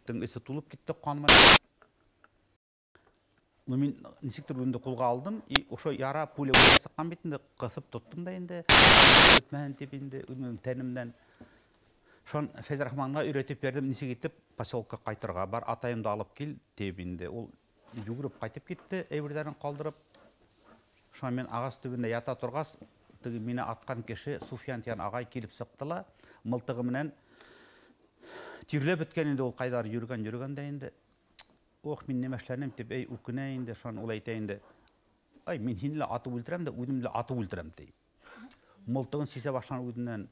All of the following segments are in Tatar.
Тың ісі тұлып кетті қаныма. Мен несектір өнді қолға алдым. Ошо яра пуля сыққан бетінде қысып тұттым да енді. Өтмән тепінде, өтмән тәнімден. Шон Фәзір Рахманға үйретіп бердім, несе кетіп, поселкқа қайтырға бар, атайымды алып кел тебінде. Ол жүгіріп қайтып кетті, әйбірдерін қалдырып. Шон мен ағас түбінде ята тұрғас, мені атқан кеші Суфиян ағай келіп сықтыла, мылтығы менен түйірлеп өткенінде ол қайдар жүрген дайынды. Ох, мен немешлерінем деп, әй, үкінәйінді, шон ол айтайынды. Ай, мен хинілі атып өлтірем де, өдімді атып өлтірем дей. Мылтығын сесе башан өдінен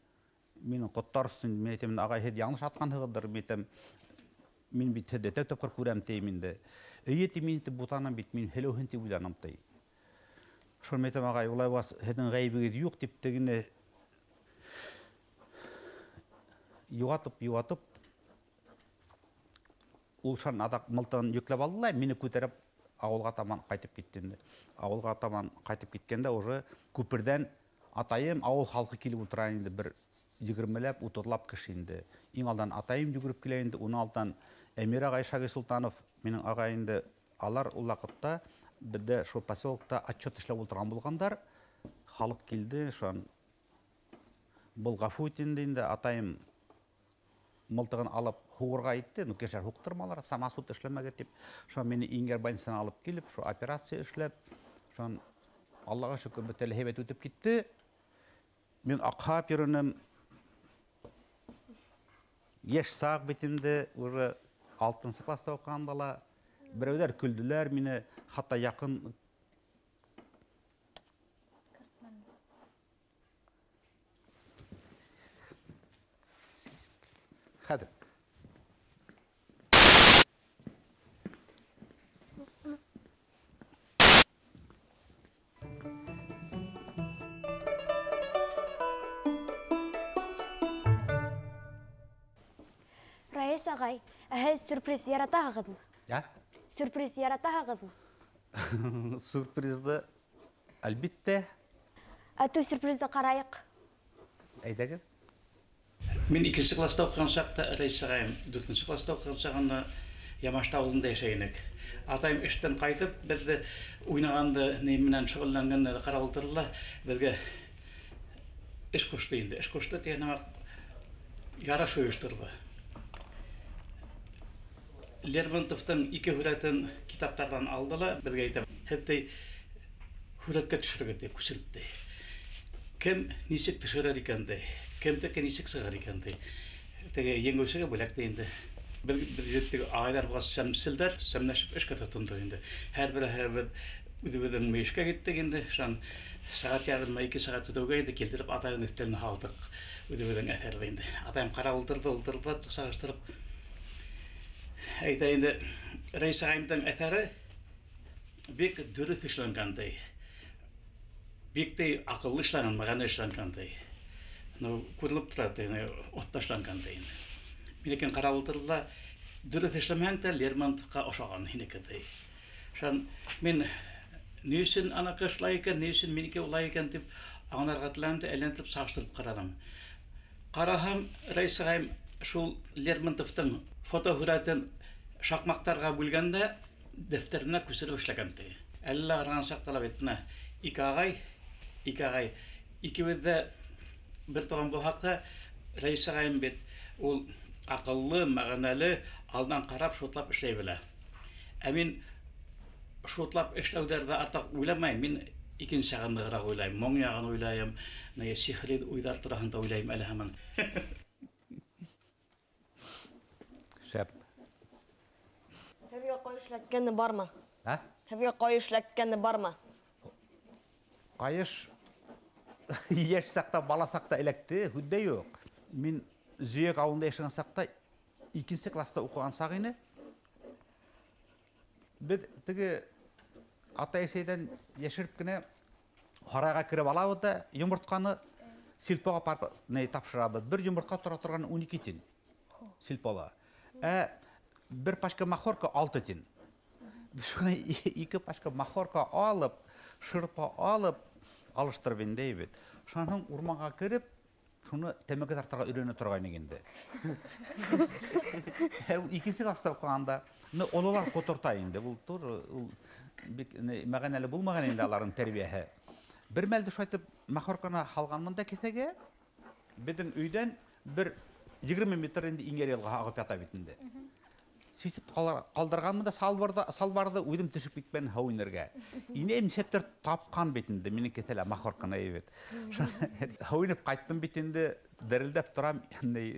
менің құттар үстін, мен етемін, ағай, хед яңыш атқан ғыдыр, мен бит хедді төпкір көрем деймінді. Өйеті мен еті бұтанам бит, мен хелеухінті өйланам дей. Шон метем ағай, олай бас хедін ғайбігеді юқ деп дегіне юатып, ол шан адақ мылтығын yüklеп алдылай, мені көтеріп ауылға таман қайтып кеттенді. Ауылға таман қайтып кеткенде уже көпірден атайым ауыл халқы келіп отырайынды бір 20-ләп, 30-лап кішінде. Ең алдан атайым жүгіріп келейінді, оның алдан Әмир ағай Шағи Сұлтанов менің ағайынды алар ол уақытта бізде шо поселокта отчет ішлеп отырған болғандар, халық келді, шон бұл ғафу етіндейінде атайым мылтығын алып хуғырға етті, кешер хуқтырмалар, самасут ішлемеге деп, шон мені Ингер больницасына алып келіп, шо операция ішлеп, шон Аллаға шүкір бітелі хебет өтіп кетті. Мен ақап ерінім, еш сақ бетінде, уже 6-сы класста оқыған бала, біреулер күлділер, мені хатта яқын Хәдір. Райыс ағай, әйіз сюрприз ярата ағыдым. Я? Сюрприз ярата ағыдым. Сюрпризді әлбетте. Әту сюрпризді қарайық. Әйдәгін? Мен 2-ші класста оқыған шақта Райыс ағайым, 4-ші класста оқыған шағында Ямашта ауылында яшайынек. Атайым іштен қайтып, бірді ойнағанды неменен шұғылданған қарауылтырла, бірге іш көшті енді. Іш көшті кейінама яра шөйіштірді. Лермонтовтың 2 хүретін китаптардан алдыла, бірге айтып, хәтті хүретке түшіргеді, көсіріпті. Кем несек түшірер екенді, кем тәке несек сығар екенді. Теге ең өсіге бөләкті енді. Bir jеттigi aylar boğaz semsilder, semleşip işe tutundu indi. Her bir üdübeden meşke gittik indi. Şan saat yarım 2 saat ötüge indi. Keltirip atayın üstlerini aldık. Üdübeden eterli indi. Atayım kara uldurdu, sağıştırıp. Ayta indi, Reis ağayımdan eteri bek dürüst işlenkandı. Bek de akıllı işlenen, mağana işlenkandı. Kurulup durardı, otta işlenkandı indi. Mineken karavultırla dürüst işlemekte Lermontov'a oşağın hinekedi. Şan men neysin anakışlayken, neysin minike olayken dip anargatlandı, elentip sağıştırıp karadım. Karaham Reis ağayım şu Lermontov'tan fotoğrafın şakmaktarga bölgende defterine küsürüp işlekendi. Elle aragan şaktalap etine iki ağay, ikimiz bir toğan bu haqda Reis ağayım bet ol akıllı, mağanalı, aldan qarab şotlap işley bile. Emin şotlap işlevderde artık oylamayım. Men ikinci sağındığıra oylayım, mon yağını oylayım, sihri uydartırağında oylayım ele hemen. Şep. Hevye koyuşlakkeni var mı? Ha? Hevye koyuşlakkeni var mı? Kayış yaşsakta, balasakta elekti, hüdde yok. Men Züyek avında yaşayan sakta 2-ci klasta okuyan sağını biz tege ata eseyden yaşırıp gine haraga kirip alabı da yumurtkanı silpoğa parka tapşırabı. Bir yumurtka turgan 12 tin silpoğa. Bir paşka mahorka 6 tin. Şuna 2 paşka mahorka alıp, şırpa alıp alıştırıp indeyip. Şanın urmağa kirip Шуны тәмәке тартырга өйрәнә торган инде. Икенче класста укыганда, олылар котырта инде. Бу тур ул бик мәгънәле булмаган инде аларның тәрбияһе. Бер мәлдә шайтып Махорканы халганмын да кесәгә. Безнең өйдән бер 20 метр инде иңгәр елга агып ята бит инде. Сисеп калдырганмын да салбарды уйдым төшеп китмән һау инергә. Инем шәптер тапкан бит инде минең кесәлә Махорканы бит. Һау инеп кайттым бит инде дәрелдәп торам,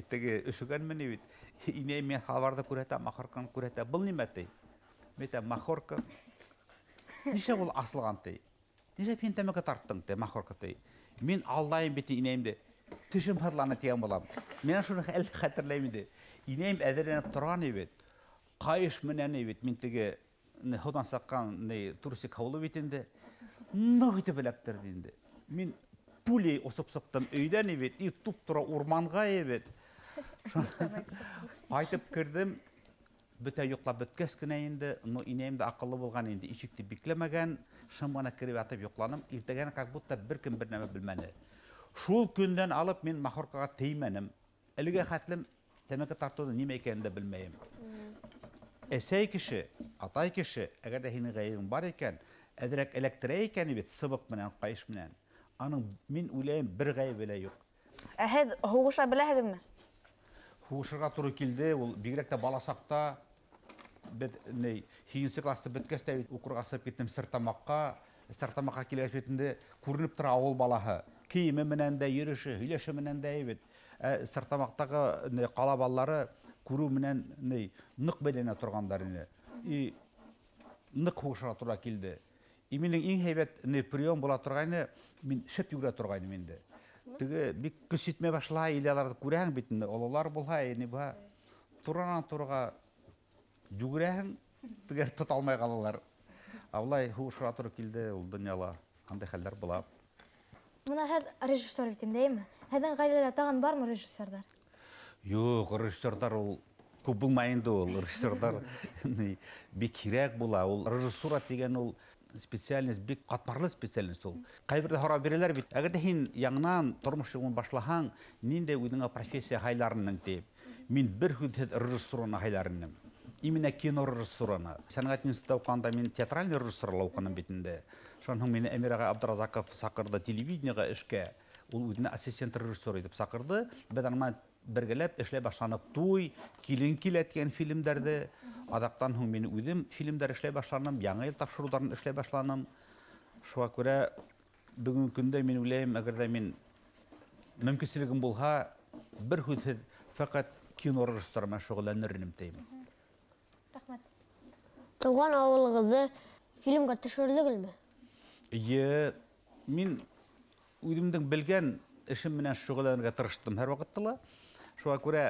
теге өшегәнмен бит. Инем мен салбарды күрәтә, Махорканы күрәтә. Бул нимәтей? Мәтә Махорка. Нишлә ул асылган тей? Нишлә син тәмәке тарттың тей Махорка тей? Мин алдайым бит инемде. Төшем фарлана тигән булам. Мен шуны хәтерләйм инде. Инем әзерләнеп торган бит. Кайыш менән бит мин теге ходан саккан турсик һаулы бит инде. Нык итеп эләктерде инде. Мин пулей осып сыктым өйдән бит, и туп-тура урманга бит. Кайтып кирдем. Бөтә йоклап беткәс кенә инде, инәем дә акыллы булган инде, ишекте бикләмәгән, шымгана кирип ятып йокланым. Иртәгән как будто бер кем бер нәмә белмәде. Шул көндән алып мин Махоркага теймәнем. Әлегә хәтлем тәмәке тартуның нимә икәнен дә белмәем. Әсәй кеше, атай кеше, әгәр дә һинең гаебең бар икән, әзрәк эләктерә икән бит сыбык менән, кайыш менән. Аның мин уйлыйм бер гаебе лә юк. Һез һугыша беләһегезме? Һугышырга туры килде, ул бигрәк тә баласакта бит хигенче класста беткәстә бит укырга сып киттем Сыртамакка килгәч бит инде күренеп тора авыл балаһы. Киеме менән дә йөреше, һөйләше менән дә бит. Сыртамактагы кала баллары күрү менән нык бәйләнә торгандар инде. И нык һугышырга туры килде. И минең иң һәйбәт прием була торганы, мин шәп йөгерә торгайным инде. Теге бик көч итмә башлай, иләләрне күрәң бит инде. Олылар булһа, бу туранан турга жүгірәһің, тегәр тота алмай қалалар. Алай һугышырга туры килде ул дөньяла. Кандай хәлләр була? Мына һез режиссер бит инде, һезнең гаиләдә тагын бармы режиссерлар? Юк, режиссерлар ул күп булмай инде ул. Режиссерлар бик кирәк була. Ул режиссура дигән ул специальность бик катмарлы специальность ул. Кайбердә харап бирәләр бит. Әгәр дә һин яңнан тормыш юлын башлаһаң, нинди үзеңә профессия хайларының дип. Мин бер хүнд режиссураны хайларының. Именно кино режиссураны. Сәнгать институты укганда мин театральный режиссурлар укыным бит инде. Шуның мине Әмир ага Абдразаков сакырды телевидениега эшкә. Ул үзенә ассистент режиссер итеп сакырды. Без аны бергәләп эшләй башланып, туй, килен киләткән фильмнәрдә, адактан һуң мин үзем фильмнәр эшләй башланым, яңа ел тапшыруларын эшләй башланым. Шуңа күрә бүгенге көндә мин уйлыйм, әгәр дә мин мөмкинлегем булһа, бер хүнд фақат кино режиссурына шөгыльләнермен дим. Рәхмәт. Туган авылыгызды фильмга төшердегезме? Мин үземнең белгән эшем менән шөгыльләнергә тырыштым һәр вакытта. Шуңа күрә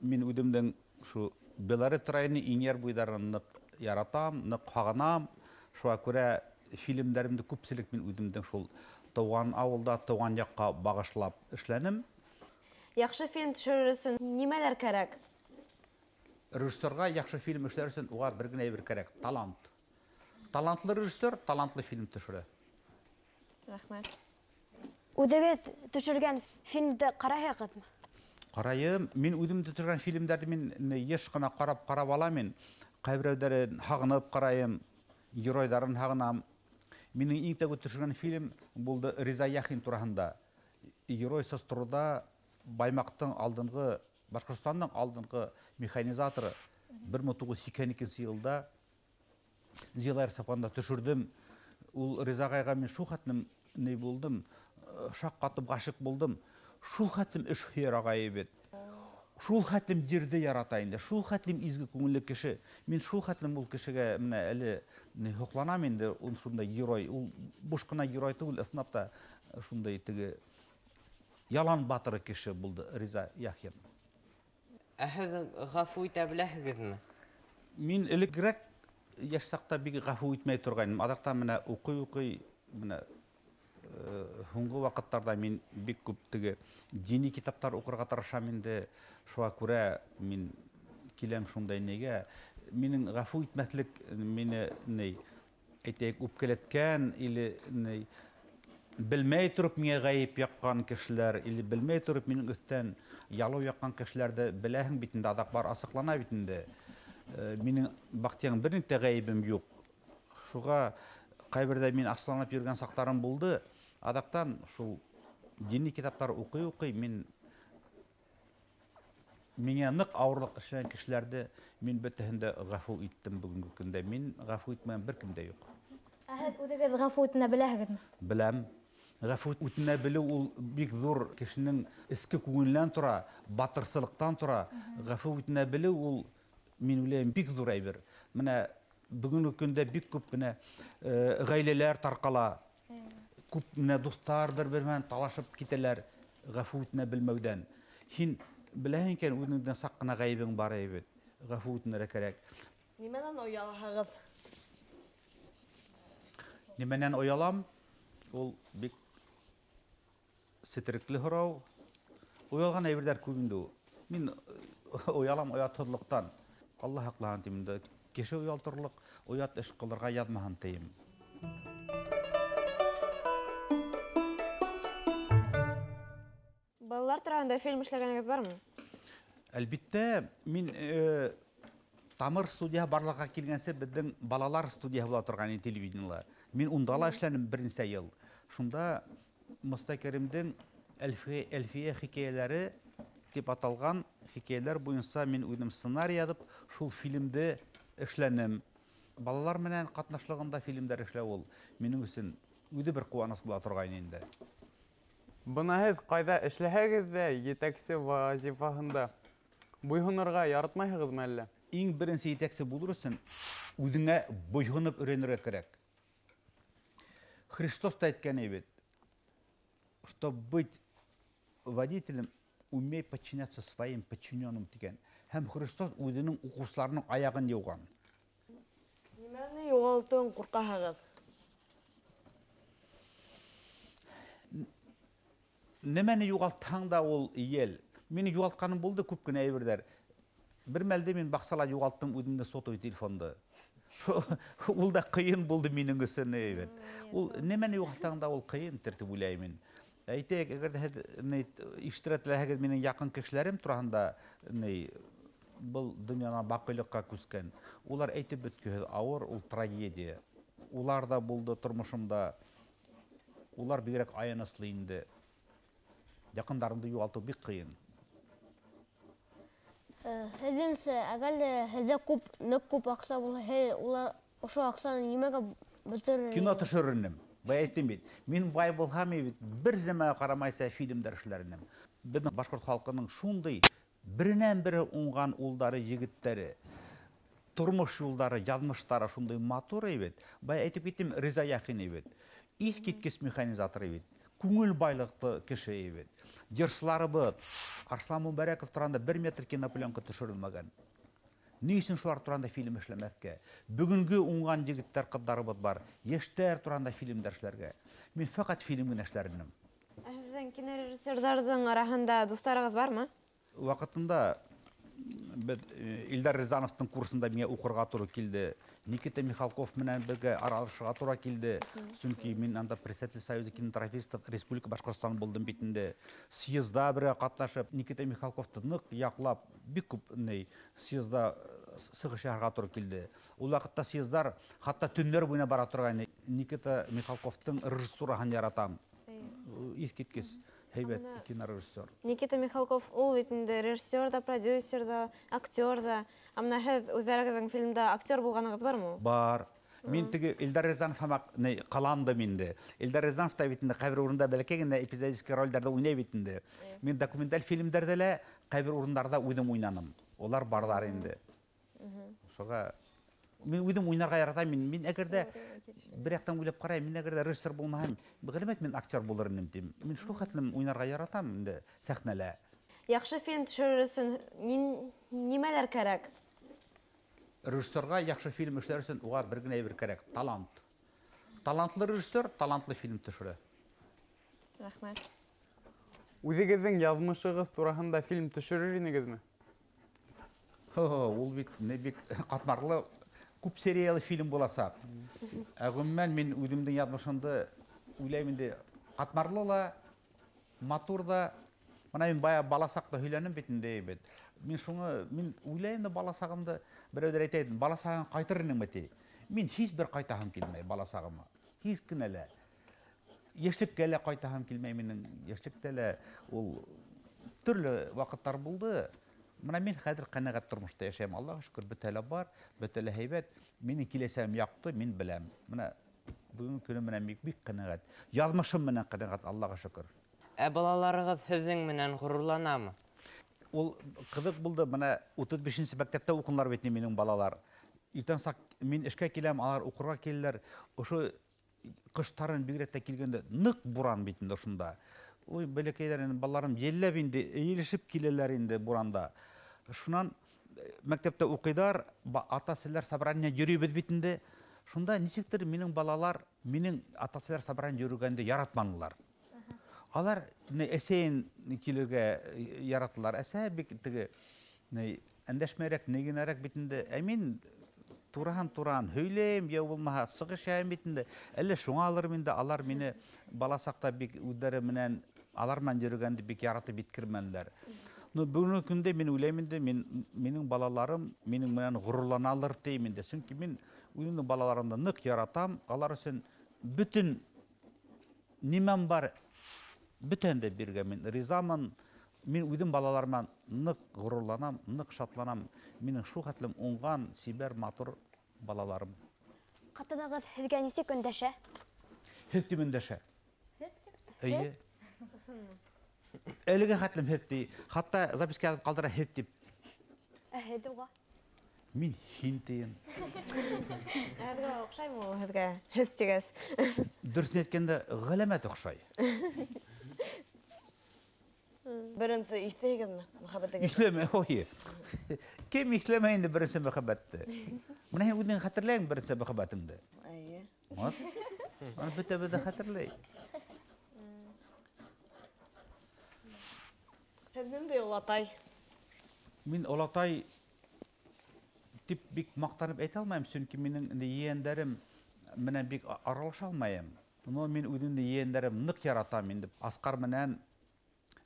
мин үземнең шу Белорет районы Иньяр буйларын нык яратам, нык хагынам. Шуңа күрә фильмнәремдә күпселек мин үземнең шул туган авылда, туган якка багышлап эшләнем. Яхшы фильм төшерер өчен нимәләр кирәк? Режиссерга яхшы фильм эшләр өчен уга бер генә әйбер кирәк — талант. Талантлы режиссер талантлы фильм төшерә. Рәхмәт. Үдегез төшергән фильмды карайсызмы? Карайым, мин үзем төшергән фильмнәрне мин еш кына карап алам. Кайберәүләрен хагынып карайым, геройдарын хагынам. Минең иң тәүге төшергән фильм булды Риза Яхин турында. Герой состурда Баймактың алдынгы, Башкортстанның алдынгы механизаторы 1982 елда Зилайыр Сапанда төшердем. Ул Риза агайга мин шу хатным не булдым, шаккатып гашык булдым. Шул хатым эш хәйр агай бит. Шул хатым дирде ярата инде. Шул хатым изге күңелле кеше. Мин шул хатым ул кешегә менә әле хокланам инде. Ул шундай герой, ул буш кына герой түгел, снапта шундай теге ялан батыры кеше булды Риза Яхин. Һез гафу итә беләһегезме? Мин элегрәк яшь сакта бик гафу итмәй торгайным. Адакта менә укый менә һуңгы вакытларда мин бик күп теге дини китаптар укырга тырышам инде. Шуңа күрә мин киләм шундай нигә. Минең гафу итмәслек мине әйтәйек үпкәләткән или Bilmей тұрып миңа ғайып яққан кешеләр, или білмей тұрып минең өстән ялау яққан кешеләрдә беләһең битендә адак бар асыклана битендә. Минең бактың бернинә дә ғайыбым юк. Шуга кайбердә мин асланып йөргән сактарым булды. Адактан шул дини китаплар укый мин миңа нык авырлык эшләгән кешеләрдә мин бөтәһендә гафу иттем бүгенге көндә. Мин гафу итмәгән беркем дә юк. Әһәт үҙегеҙ ғәфү итенә беләһегеҙме? Беләм. Гафу үтенә белү ул бик зур кешенең эске күңеллән тора, батырсылыктан тора. Гафу үтенә белү ул мин уйлыйм бик зур әйбер. Менә бүгенге көндә бик күп менә гаиләләр таркала. Күп менә дуслар бер-береннән талашып китәләр гафу үтенә белмәүдән. Һин беләһең икән үзеңдән сак кына гаибең бар әйбет. Гафу үтенәргә кирәк. Нимәдән оялаһығыҙ? Нимәнән оялам? Ул бик сетрекле һорау. Уялган әйберләр күп инде. Мин уялам оятһыҙлыҡтан. Алла һаҡлаһын тим инде. Кеше уялтырлыҡ, оят эш ҡылырға яҙмаһын тием. Балалар тураһында фильм эшләгәнегеҙ бармы? Әлбиттә, мин Тамыр студия барлыҡҡа килгәнсе беҙҙең балалар студияһы була торған телевидениела. Мин унда ла эшләнем бер нисә йыл. Шунда Мостай Кәримдең Әлфиә хикәйәләре дип аталған хикәйәләр буйынса мин үҙем сценарий яҙып, шул фильмды эшләнем. Балалар менән ҡатнашлығында фильмдар эшләү ул минең өсөн үҙе бер ҡыуаныс була торған инде. Бына һеҙ ҡайҙа эшләһәгеҙ ҙә етәксе вазифаһында буйһонорға яратмайһығыҙмы әллә? Иң беренсе етәксе булыр өсөн үҙеңә буйһоноп өйрәнергә кәрәк. Христос та әйткән бит, что быть водителем, умей подчиняться своим подчиненным дигән. Һәм Христос үзенең уҡыусыларының аяғын яуған. Нимәне юғалтыуын ҡурҡаһығыҙ? Нәмәне юғалтһаң да ул ел. Мине юғалтҡаным булды күп кенә әйберҙәр. Бер мәлдә мин баҡсала юғалттым үҙемде сотовый телефонды. Ул да ҡыйын булды минең өсөн. Ул нәмәне юғалтһаң да ул ҡыйын тип уйлайым мин. Әйтәйек, әгәр дә һеҙ ишеттерәләһегеҙ минең яҡын кешеләрем тураһында был донъяна баҡыйлыҡҡа күскән. Улар әйтеп бөткөһөҙ, ауыр, ул трагедия. Улар да булды тормошомда. Улар бигерәк аяныслы инде. Яҡындарымды юғалтыу бик ҡыйын. Һеҙҙеңсә, әгәр дә һеҙҙә ныҡ күп аҡса булһа, улар ошо аҡсаны нимәгә бөтөр? Кино төшөрөнөм. Бай әйттем бит. Мин бай булһам, бер нәмәгә ҡарамайса фильмдар эшләренем. Беҙҙең башҡорт халҡының шундай беренән-бере уңған улдары, егеттәре, тормош юлдары, яҙмыштары шундай матур бит. Бай әйтеп киттем, Риза Яхин бит. Иҫ киткес механизатор бит. Күңел байлыҡты кеше бит. Йырсыларыбыҙ, Арслан Мубәрәков тураһында 1 метр кинопленка төшөрөлмәгән. Ни өсөн шулар тураһында фильм эшләмәҫкә? Бөгөнгө уңған егеттәр, ҡыҙҙарыбыҙ бар. Йәштәр тураһында фильмдар эшләргә. Мин фақат фильм генә эшләрмен. Һеҙҙең кинорежиссерҙарҙың араһында дуҫтарығыҙ бармы? Ваҡытында Илдар Рязановтың курсында миңә уҡырға туры килде. Никита Михалков менән бергә аралашырға тура килде. Сөнки мин анда председатель Союза кинематографистов Республика Башҡортостан булдым бит инде. Съезда бергә ҡатнашып, Никита Михалковты ныҡ яҡлап, бик күп съезда сығыш яһарға туры килде. Ул ваҡытта съездар хатта төндәр буйына бара торғайны. Никита Михалковтың режиссураһын яратам. Иҫ киткес һәйбәт кинорежиссер. Никита Михалков ул бит инде режиссер да, продюсер да, актер да. Амна һеҙ үҙҙәрегеҙҙең фильмда актер булғанығыҙ бармы? Бар. Мин теге Илдар Рязанов һәмәк ҡаландым инде. Илдар Рязанов та бит инде ҡайбер урында бәләкәй генә эпизодический ролдәрҙә уйнай бит инде. Мин документаль фильмдәрҙә лә ҡайбер урындарҙа үҙем уйнаным. Улар барҙар инде. Шуға мин үҙем уйнарға яратам. Мин әгәр дә бер яҡтан уйлап ҡарайым, мин әгәр дә режиссер булмаһам, ғәләмәт мин актер булыр инем тим. Мин шул хәтлем уйнарға яратам инде сәхнәлә. Яҡшы фильм төшөрөр өсөн нимәләр кәрәк? Режиссерға яҡшы фильм эшләр өсөн уға бер генә әйбер кәрәк, талант. Талантлы режиссер талантлы фильм төшөрә. Рәхмәт. Үҙегеҙҙең яҙмышығыҙ тураһында фильм төшөрөр инегеҙме? Ул бит бик ҡатмарлы, күп сериялы фильм буласаҡ. Ғөмүмән мин үҙемдең яҙмышымды уйлайым инде Қатмарлы ла, матур да, мына мен бая баласақта сөйләнем бетінде бет. Мен шуны, мен ойлайым да баласағымды біреулер айтайын, баласағын қайтырының бете. Мен hiç бір қайтағым келмей баласағыма. Hiç кінәлі. Ештікке әлі қайтағым келмей менің. Ештікте әлі ол түрлі вақыттар болды. Мына мен қазір қанағат тұрмышта яшаймын. Аллаға шүкір бітәлі бар, бітәлі хейбет. Менің келесем яқты, мен білем. Мына бүгін күні менен бик қанағат. Язмышым менен қанағат, Аллаға шүкір. Балаларығыз сіздің менен ғұрурланамы? Ол қызық болды, мына 35-ші мектепте оқынлар бетіне менің балалар. Ертең сақ мен ішке келем, алар оқырға келілер. Ошы қыштарын бигретте келгенде нық буран бетінде ұшында. Ой, бәлекейлер, балаларым елләп инде, елішіп келелер инде буранда. Шунан мектепте оқидар, ата-сілер собрания жүрі бетінде. Шунда нешіктір менің балалар, менің ата-сілер собрания жүргенде яратманылар. Алар әсейін келерге яратылар. Әсәй бекітігі әндәшмерек, негенерек бетінде. Әмин туран хөйлейм, я болмаға сығыш әйім бетінде. Әлі шуңа алырым енді, алар мені баласақта бек өздері менен, алармен жүргенде бек яраты биткірменлер. Бүгінгі күнде мен ойлаймын, менің балаларым менің менен ғұрланалыр деймін. Сүнки мен өзімнің балаларымды нық яратам, алар үшін бүтін немем бар, бүтін де берге мен ризамын. Мен өзім балаларыман нық ғұрланам, нық шатланам. Менің шу қатлым оңған, сибер, матур балаларым. Қатынағыз һеҙгә нисек өндәшә? Һеҙтем өндәшә. Әйе. Әліге қатлым һеҙти. Хатта записке алып қалдыра һеҙ деп. Һеҙ уға? Мен һин тейін. Һеҙгә оҡшаймы ул һеҙгә? Һеҙ тигәс. Дөрөҫөн әйткәндә, ғәләмәт оҡшай. Беренсе иҫтәйегеҙме мөхәббәтегеҙ? Иҫләмә, ой. Кем иҫләмә инде беренсе мөхәббәтте? Мына һин үҙең хәтерләйһең беренсе мөхәббәтеңде. Әйе. Аны бөтәбеҙ ҙә хәтерләй. Һеҙ ниндәй олатай? Мин олатай тип бик маҡтанып әйтә алмайым, сөнки минең ейәндәрем менән бик аралаша алмайым. Но мин үҙемде ейәндәрем ныҡ яратам инде. Асҡар менән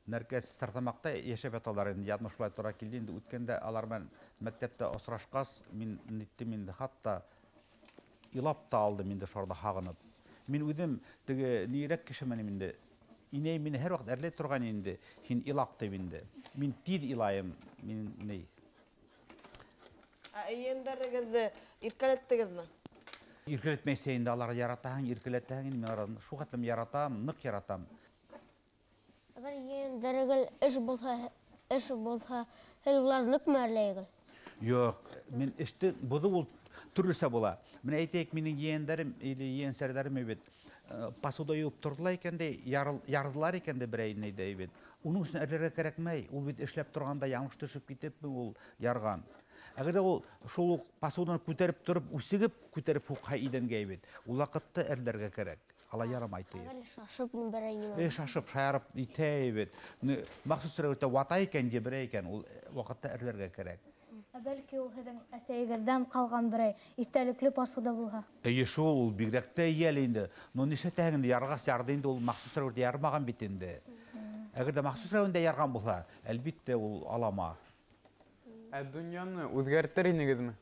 Нәркәс Стартамаҡта йәшәп яталар инде, яҙмыш шулай тура килде инде. Үткәндә алар менән мәктәптә осрашҡас, мин ниттем инде, хатта илап та алдым инде шарда һағынып. Мин үҙем теге нирәк кешемен инде. Инәй мине һәр ваҡыт әрләй торған инде. Һин илап тип инде. Мин тиҙ илайым. Мин ни? Ейәндәрегеҙҙе иркәләттегеҙме? Иркәләтмәйсә инде, алар яратаһың, иркәләтәһең инде. Мин аларны шу хәтлем яратам, ныҡ яратам. Әгәр ейәндәрегеҙ эш булһа, һеҙ уларны ныҡ мәрләйегеҙ? Юҡ, мин эште боҙоу ул төрлөсә була. Менә әйтәйек, минең ейәндәрем или ейәнсәрҙәрем бит посуда юып тордылар икән дә, ярҙылар икән дә берәй нәйҙә бит. Уның өсөн әрләргә кәрәкмәй. Ул бит эшләп торганда яңғыш төшөп китепме ул ярған. Әгәр ул шул ук посуданы күтәреп торып, үсегеп күтәреп һуҡһа идәнгә бит, ул ваҡытта әрләргә кәрәк. Ала ярамай тиеп. Әгәр шашып берәй нимә. Шашып, шаярып итә бит. Махсус рәүәттә вата икән, еберә икән, ул ваҡытта әрләргә кәрәк. Бәлки ул һеҙҙең әсәйегеҙҙән ҡалған берәй иҫтәлекле посуда булһа. Әйе шул, ул бигерәк тә йәл инде. Но нишләтәһең инде, ярғас ярды инде, ул махсус рәүәттә ярмаған бит инде. Әгәр дә махсус рәүәттә ярған булһа, әлбиттә ул алама. Ә донъяны үҙгәртер инегеҙме?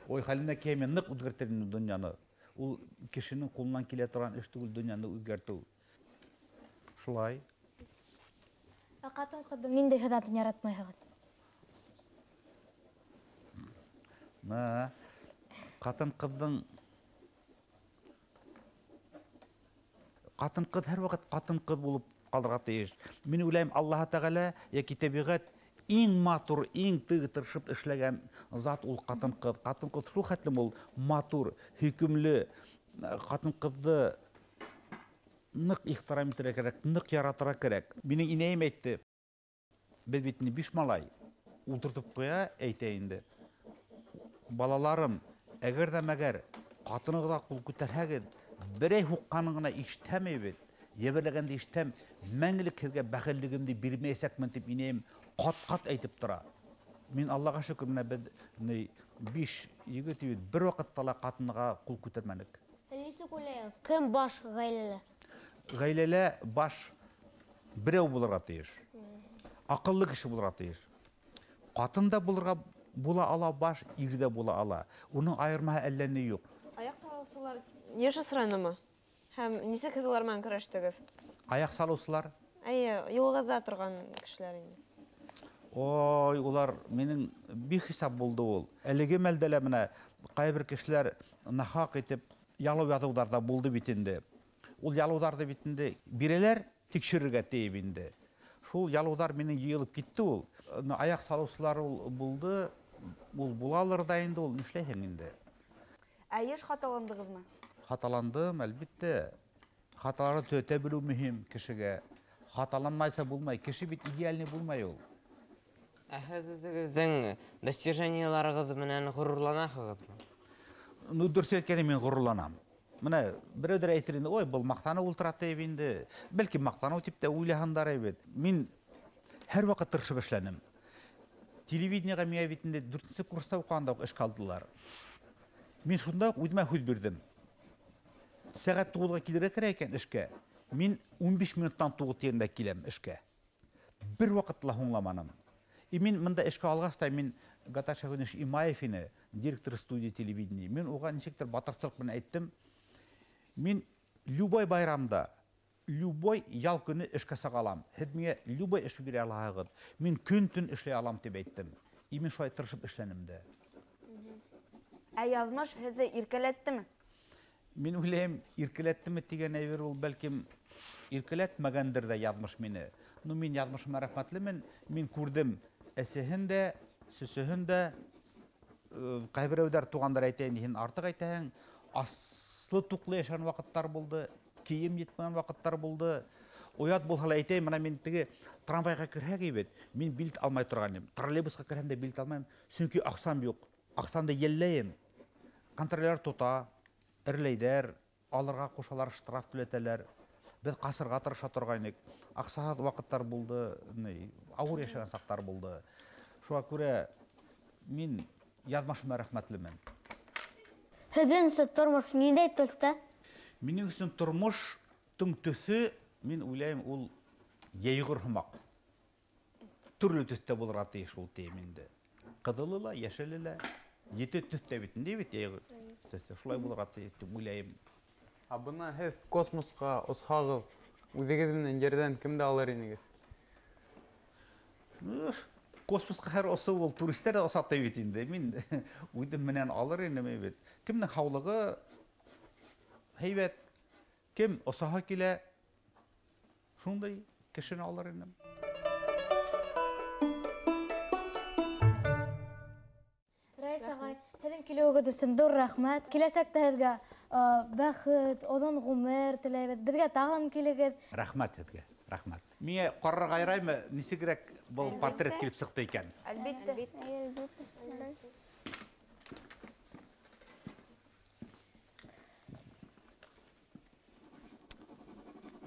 Ой, хәленә кәймен ныҡ үҙгәртер инде донъяны. Ул кешенең ҡулынан килә торған эш түгел донъяны үҙгәртеү. Шулай. Ә ҡатын-ҡыҙҙың ниндәй һыҙатын яратмайһығыҙ? Ҡатын-ҡыҙ һәр ваҡыт ҡатын-ҡыҙ булып ҡалырға тейеш. Мин уйлайым, Аллаһ Тәғәлә йәки тәбиғәт иң матур, иң тырышып эшләгән зат ул ҡатын-ҡыҙ. Ҡатын-ҡыҙ шул хәтлем ул матур, һөйкөмлө. Ҡатын-ҡыҙҙы ныҡ ихтирам итергә кәрәк, ныҡ яратырға кәрәк. Минең инәйем әйтте, беҙ бит 5 малай ултыртып ҡуя, әйтә инде. Балаларым, әгәр ҙә мәгәр ҡатынығыҙға ҡул күтәрһәгеҙ, берәй һуҡҡанын ғына ишетәме бит, еберләгәнде ишетәм, мәңгелек һеҙгә бәхиллегемде бирмәйәсәкмен тип инәйем ҡат-ҡат әйтеп тора. Мин Аллаға шөкөр, менә беҙ 5 егет бит бер ваҡытта ла ҡатыныға ҡул күтәрмәнек. Нисек уйлайһығыҙ? Кем баш ғаиләлә? ғайлеле баш біреу болырға тиіш. Ақыллы кіші болырға тиіш. Қатында болырға бола ала баш, ирде бола ала. Оның айырмаға әлләне жоқ. Аяқ салушылар неше сұранымы? Һәм нисек һез алар менән көрәштегез? Аяқ салушылар, Юлығызда тұрған кешеләр инде. ой, олар менің бихисап болды ол. Әлеге мәлдәлә менә кайбер кешеләр нахак итеп ялу ятударда болды битенде. Ул ялударды битенде биреләр тикшерергә тиеп инде. Шул ялудар менің йыелып китте ул. Аяқ салушылар ул булды. Ул булалар да инде, ул нишләһең инде. Еш хаталандыгызмы? Хаталандым, әлбәттә. Хаталарны төзәтә белү мөһим кешегә. Хаталанмайса булмай, кеше бит идеальный булмай ул. Һез үзегезнең достижениеларыгыз менән горурланасызмы? Ну, дөрес әйткәндә мин горурланам. Менә берәүдер әйтер инде, ой, бул мактаны ултыра дип инде. Бәлки мактану дип тә уйлагандар бит. Мин һәр вакыт тырышып эшләнем. Телевидениега миңа бит инде 4нче курста укганда эш калдылар. Мин шунда үземә хүз бирдем. Сәгать 9-га килергә кирәк икән эшкә. Мин 15 минуттан 9 тирәндә киләм эшкә. Бер вакытла һуңламаным. Мин монда эшкә алгач та мин Гата Шагуниш Имаевны, директор студии телевидения, мин уга ничектер батырчылык белән әйттем. Мин любой байрамда, любой ял көне эшкә сагалам. Һез миңа любой эш бирә аласыз. Мин көн-төн эшләй алам дип әйттем. Мин шулай тырышып эшләнем дә. Язмыш һезне иркәләттеме? Мин уйлыйм, иркәләттеме дигән әйбер ул бәлкем иркәләтмәгәндер дә язмыш мине. Ну, мин язмышыма рәхмәтлемен. Мин күрдем әсеһен дә, сөсеһен дә, кайберәүдәр тугандар әйтәйин, һин артык әйтәһең, аслы туклы яшәгән вакыттар булды, кием җитмәгән вакыттар булды. Уят булса әйтәйин, менә мин теге трамвайга керһәгә бит, мин билет алмай торган идем. Троллейбуска керһәмдә билет алмыйм, чөнки аксам юк. Аксамда йәлләйем. Контрольлер тота, эрләйдәр, алырга кушалар, штраф түләтәләр. Без касырга тырыша торгайнык. Аксаат вакыттар булды, авыр яшәгән сактар булды. Шуңа күрә мин язмышыма рәхмәтлемен. Һеҙҙең өсөн тормош ниндәй төҫтә? Минең өсөн тормоштың төҫө, мин уйлайым, ул йәйғыр һымаҡ. Төрлө төҫтә булырға тейеш ул тейем инде. Ҡыҙылы ла, йәшеле лә, 7 төҫтә бит инде бит йәйғыр төҫтә. Шулай булырға тейеш дип уйлайым. Бына һеҙ космосҡа осһағыҙ, үҙегеҙ менән ерҙән кемде алыр инегеҙ? Космосқа һәр осы ул туристар да осаттай бит инде. Мин үҙем менән алыр инем бит. Кемнең һаулығы һәйбәт, кем осаһы килә, шундай кешене алыр инем. Рәис ағай, һеҙҙең килеүегеҙ өсөн ҙур рәхмәт. Киләсәктә һеҙгә бәхет, оҙон ғүмер теләйбеҙ. Беҙгә тағын килегеҙ. Рәхмәт һеҙгә, рәхмәт. Миңә ҡарарға яраймы, нисегерәк был портрет килеп сыҡты икән? Әлбиттә.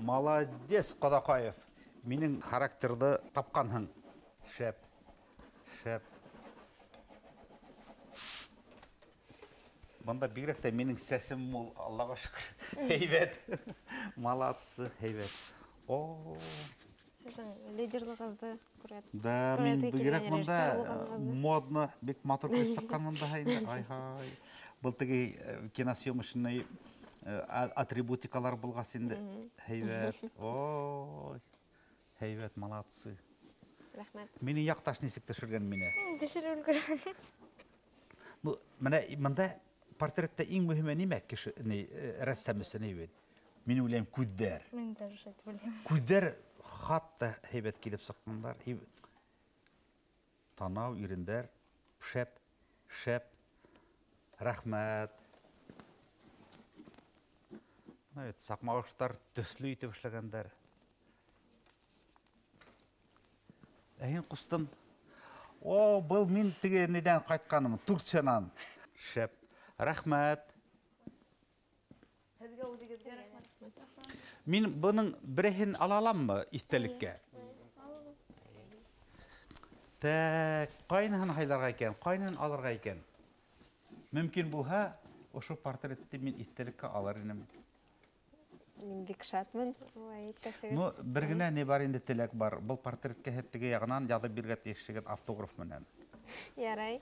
Молодец, Ҡаҙаҡаев. Минең характерды тапҡанһың. Шәп, шәп. Бында бигерәк тә минең сәсем мул, Аллаға шөкөр. Һәйбәт. Молодцы, һәйбәт. О. Лидерлығызды күрәт. Да, мин бигерәк монда модно, бик матур килеп сыҡҡан монда инде. Ай-һай. Был теге киносъемочный атрибутикалар булғас инде. Һәйбәт. Ой. Һәйбәт, молодцы. Рәхмәт. Мине яҡташ нисек төшөргән мине? Төшөрөр күрәм. Ну, менә монда портретта иң мөһиме нимә кеше, рәссам өсөн бит? Мин уйлайым, күҙҙәр. Мин дә шулай дип уйлайым. Күҙҙәр хатта һәйбәт килеп сыҡҡандар. Танау, ирендәр, шәп, шәп. Рәхмәт. Саҡмағыштар төҫлө итеп эшләгәндәр. Һин ҡустым, о, был мин теге недән ҡайтҡаным, Турциянан. Шәп. Рәхмәт. Һеҙгә үҙегеҙгә рәхмәт. Мин бының береһен ала аламмы иҫтәлеккә? Тәк, ҡайныһын һайларға икән, ҡайныһын алырға икән? Мөмкин булһа, ошо портретты мин иҫтәлеккә алыр инем. Мин бик шатмын. Ой, иткәсегез. Ну, бер генә не бар инде теләк бар. Был портретка хәттеге ягынан яды биргә тиешлеген автограф менән. Ярай.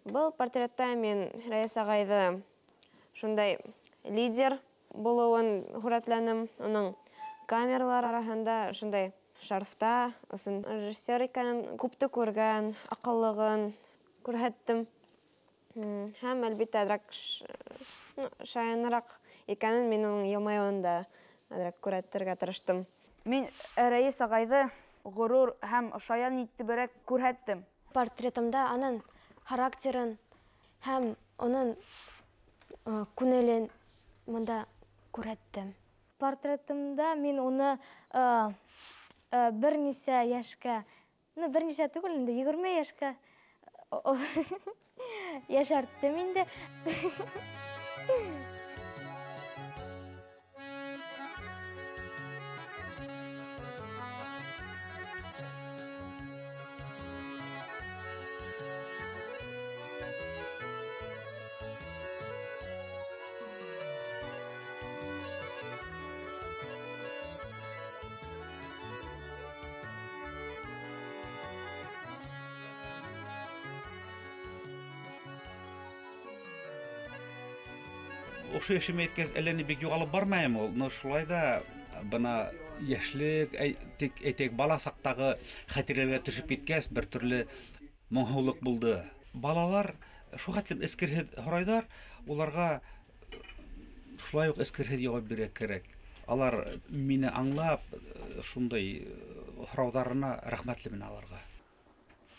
Был портретта мин Рәис агайды шундай лидер булуын хүрәтләнем. Оның камералар арасында шундай шарфта, осын режиссер икәнен күпте күргән, акыллыгын күрһәттем. Һәм әлбиттә әдрәк шаянрак икәнен мин оның елмаюында әдрәк күрәтергә тырыштым. Мин Рәис агайды горур һәм шаян итебрәк күрһәттем. Портретымда аның характерын һәм оның күнелен монда күрһәттем. Портретымда мин уны берничә яшькә, берничә түгел инде 20 яшькә яшәрттем инде. Ошо яшеме еткәс әлләни бик югалып бармайым ул. Но шулай да бына яшьлек, тик әйтәк бала сактагы хатирәләргә төшеп киткәс, бер төрле моңһулык булды. Балалар шугатлым эскерһез һорайдар, уларга шулай ук эскерһез җавап бирә кирәк. Алар мине аңлап, шундай һораударына рәхмәтле мен аларга.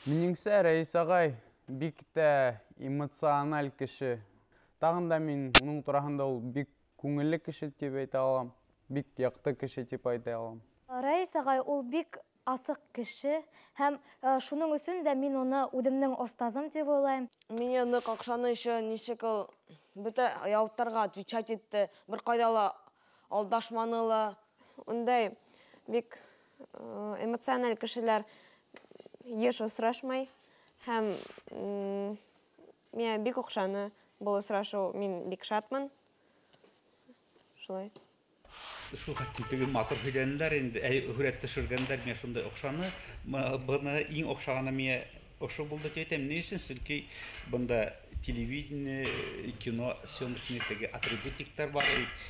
Минеңсә, Рәис агай бик тә эмоциональ кеше. Тагын да мин уның турасында ул бик күңелле кеше дип әйтә алам, бик якты кеше дип әйтә алам. Рәис агай ул бик асык кеше һәм шуның өчен дә мин уны үземнең остазым дип уйлайм. Меня нык акчаны еще ничек ул бөтә яуттарга отвечать итте. Бер кайда ла алдашманы ла. Ундай бик эмоциональ кешеләр еш осрашмай һәм миңа бик охшаны. Бұл срашу мин бик шатмын. Шулай. Шул хәттәге матур һөйләнеләр инде, хүрәт төшергәндәр, мен шундай охшаны. Быны иң охшаганы мен ошо булды дип әйтәм. Ни өчен? Чөнки бында телевидение, кино съемочный теге атрибутиктар бар.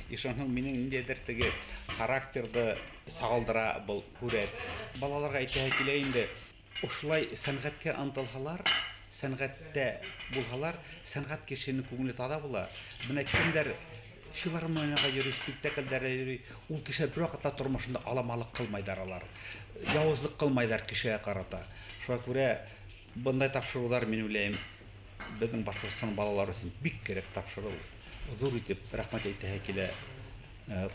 И шуның минең ниндидер теге характерды сагалдыра был хүрәт. Балаларга әйтә килә инде, ошулай сәнгатькә ынтылһалар, сәнгатьтә булһалар, сәнгать кешенең күңеле тада була. Менә кемдер филармониягә йөри, спектакльләргә йөри, ул кеше бер вакытта тормышында аламалык кылмайдар алар. Явызлык кылмайдар кешегә карата. Шуңа күрә бындай тапшырулар мин уйлыйм, безнең Башкортстан балалары өчен бик кирәк тапшыру. Зур итеп рәхмәт әйтә килә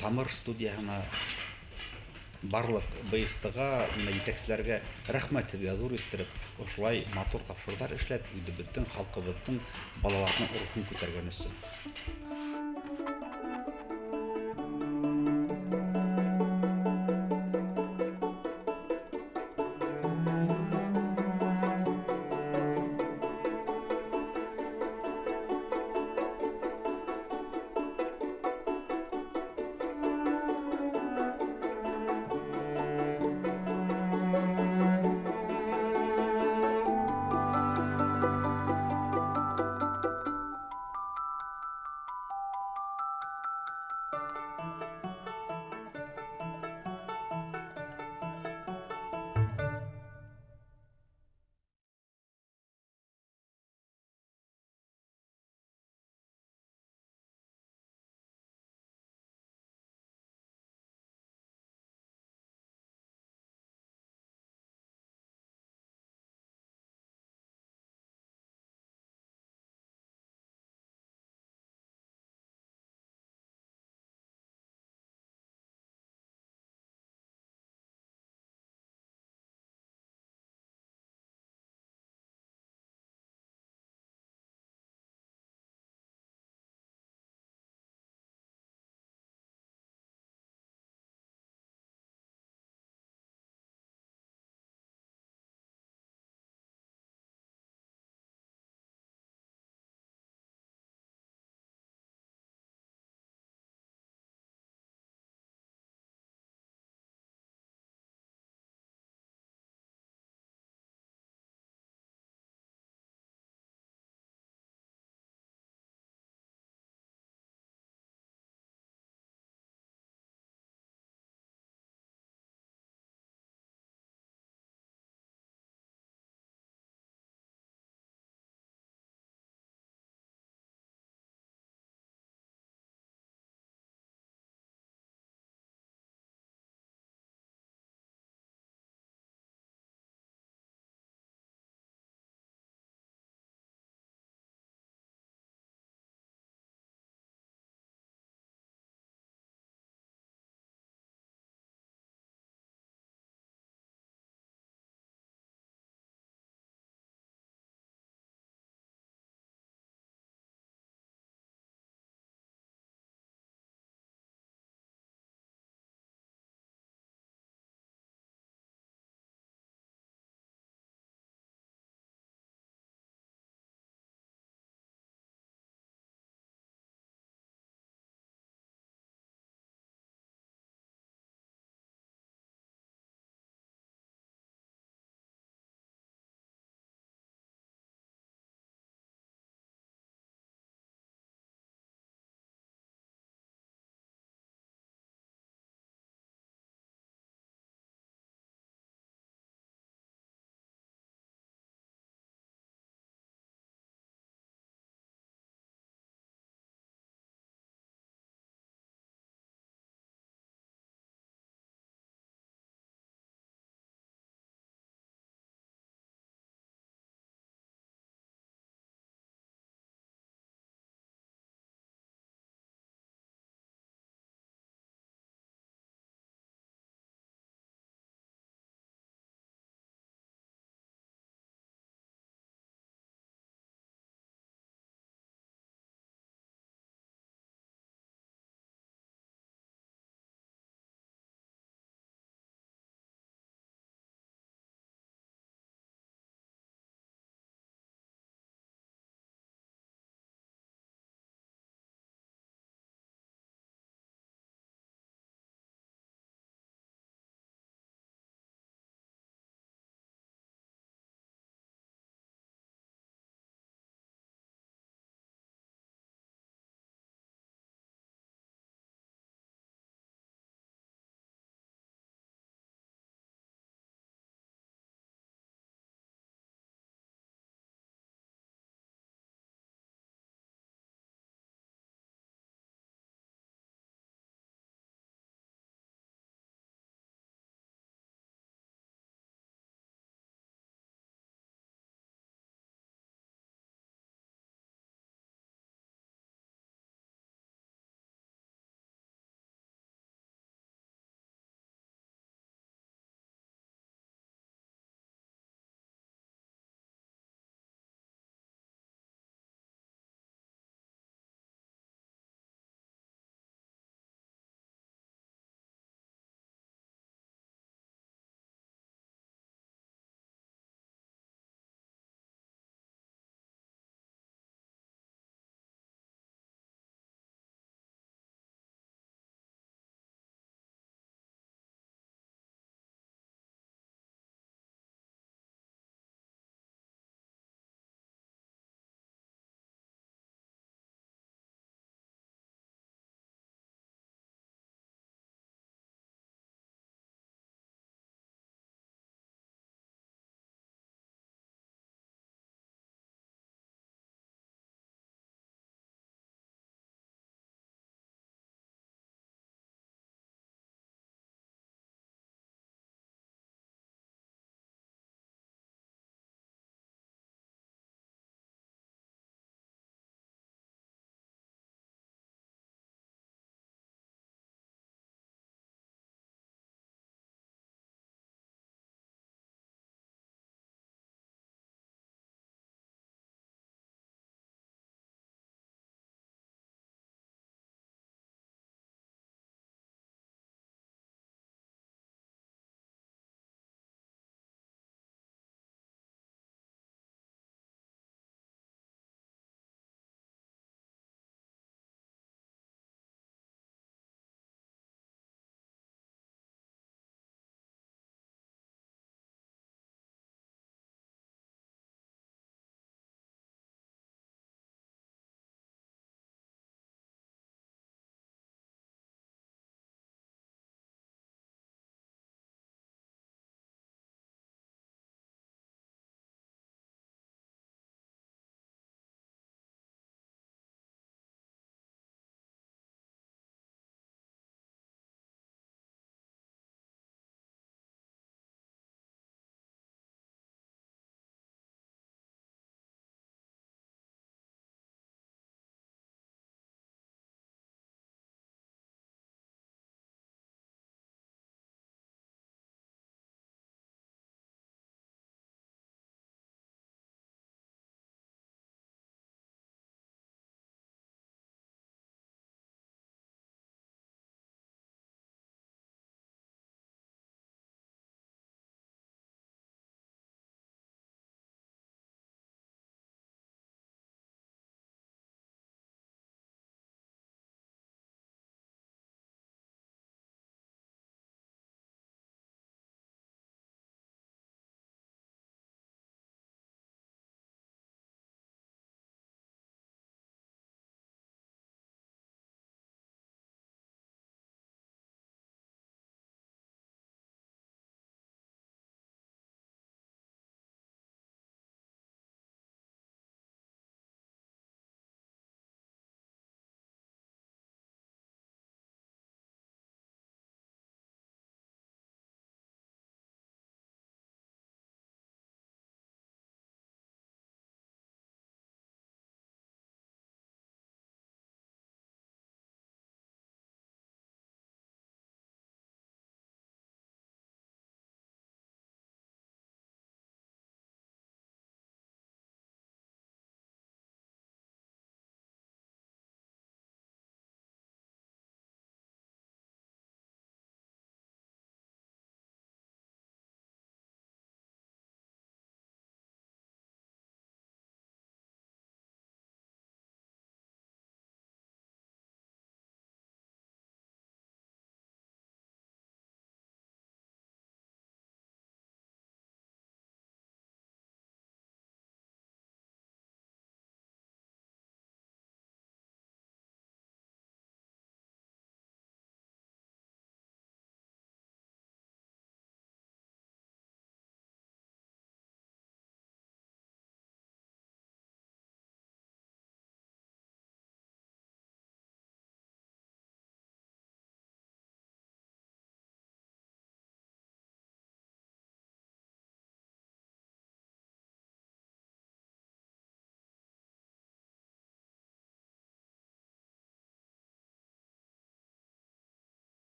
Тамыр студиясына, барлык БСТ-га, җитәкчеләргә рәхмәт зур иттереп, ошулай матур тапшырулар эшләп, үдебезнең халкыбызның балаларның рухын күтәргән өчен.